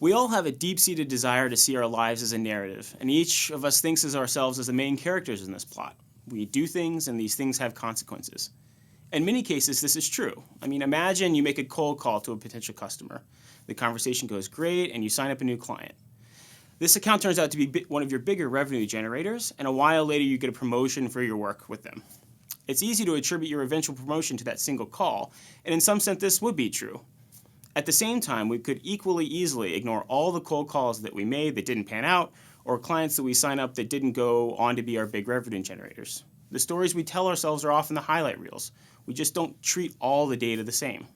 We all have a deep-seated desire to see our lives as a narrative, and each of us thinks of ourselves as the main characters in this plot. We do things, and these things have consequences. In many cases, this is true. Imagine you make a cold call to a potential customer. The conversation goes great, and you sign up a new client. This account turns out to be one of your bigger revenue generators, and a while later you get a promotion for your work with them. It's easy to attribute your eventual promotion to that single call, and in some sense this would be true. At the same time, we could equally easily ignore all the cold calls that we made that didn't pan out, or clients that we sign up that didn't go on to be our big revenue generators. The stories we tell ourselves are often the highlight reels. We just don't treat all the data the same.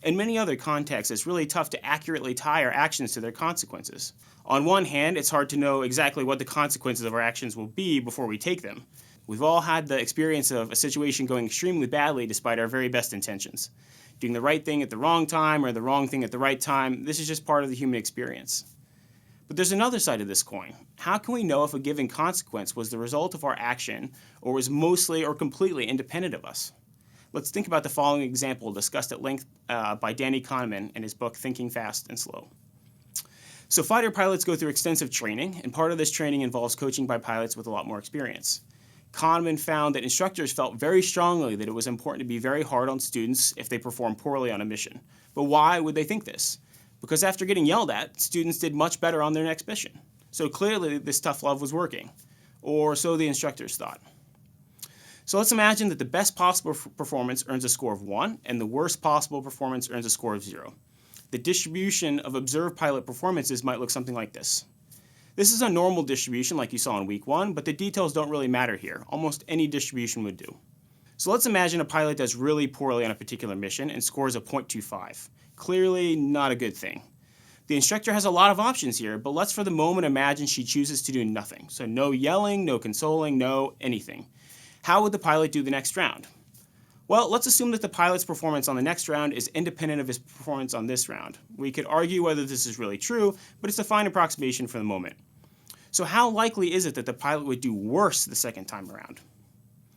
In many other contexts, it's really tough to accurately tie our actions to their consequences. On one hand, it's hard to know exactly what the consequences of our actions will be before we take them. We've all had the experience of a situation going extremely badly despite our very best intentions. Doing the right thing at the wrong time or the wrong thing at the right time, this is just part of the human experience. But there's another side of this coin. How can we know if a given consequence was the result of our action or was mostly or completely independent of us? Let's think about the following example discussed at length by Danny Kahneman in his book Thinking Fast and Slow. So fighter pilots go through extensive training, and part of this training involves coaching by pilots with a lot more experience. Kahneman found that instructors felt very strongly that it was important to be very hard on students if they performed poorly on a mission. But why would they think this? Because after getting yelled at, students did much better on their next mission. So clearly this tough love was working, or so the instructors thought. So let's imagine that the best possible performance earns a score of 1, and the worst possible performance earns a score of 0. The distribution of observed pilot performances might look something like this. This is a normal distribution like you saw in week 1, but the details don't really matter here. Almost any distribution would do. So let's imagine a pilot does really poorly on a particular mission and scores a 0.25. Clearly not a good thing. The instructor has a lot of options here, but let's for the moment imagine she chooses to do nothing. So no yelling, no consoling, no anything. How would the pilot do the next round? Well, let's assume that the pilot's performance on the next round is independent of his performance on this round. We could argue whether this is really true, but it's a fine approximation for the moment. So how likely is it that the pilot would do worse the second time around?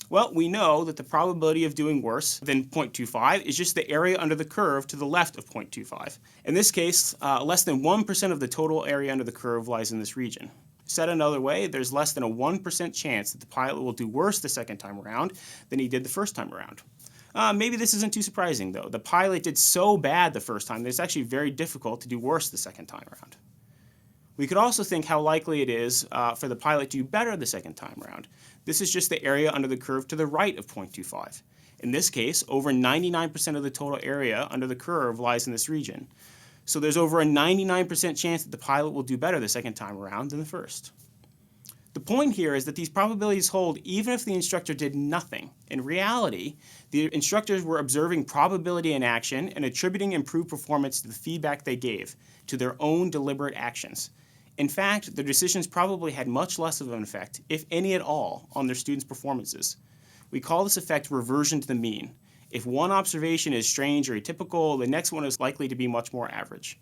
Well, we know that the probability of doing worse than 0.25 is just the area under the curve to the left of 0.25. In this case, less than 1% of the total area under the curve lies in this region. Said another way, there's less than a 1% chance that the pilot will do worse the second time around than he did the first time around. Maybe this isn't too surprising, though. The pilot did so bad the first time that it's actually very difficult to do worse the second time around. We could also think how likely it is for the pilot to do better the second time around. This is just the area under the curve to the right of 0.25. In this case, over 99% of the total area under the curve lies in this region. So there's over a 99% chance that the pilot will do better the second time around than the first. The point here is that these probabilities hold even if the instructor did nothing. In reality, the instructors were observing probability in action and attributing improved performance to the feedback they gave, to their own deliberate actions. In fact, their decisions probably had much less of an effect, if any at all, on their students' performances. We call this effect reversion to the mean. If one observation is strange or atypical, the next one is likely to be much more average.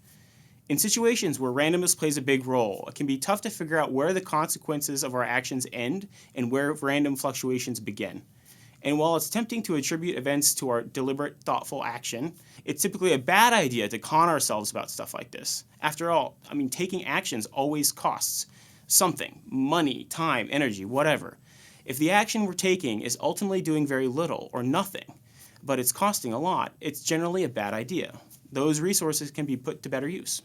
In situations where randomness plays a big role, it can be tough to figure out where the consequences of our actions end and where random fluctuations begin. And while it's tempting to attribute events to our deliberate, thoughtful action, it's typically a bad idea to con ourselves about stuff like this. After all, taking actions always costs something: money, time, energy, whatever. If the action we're taking is ultimately doing very little or nothing, but it's costing a lot, it's generally a bad idea. Those resources can be put to better use.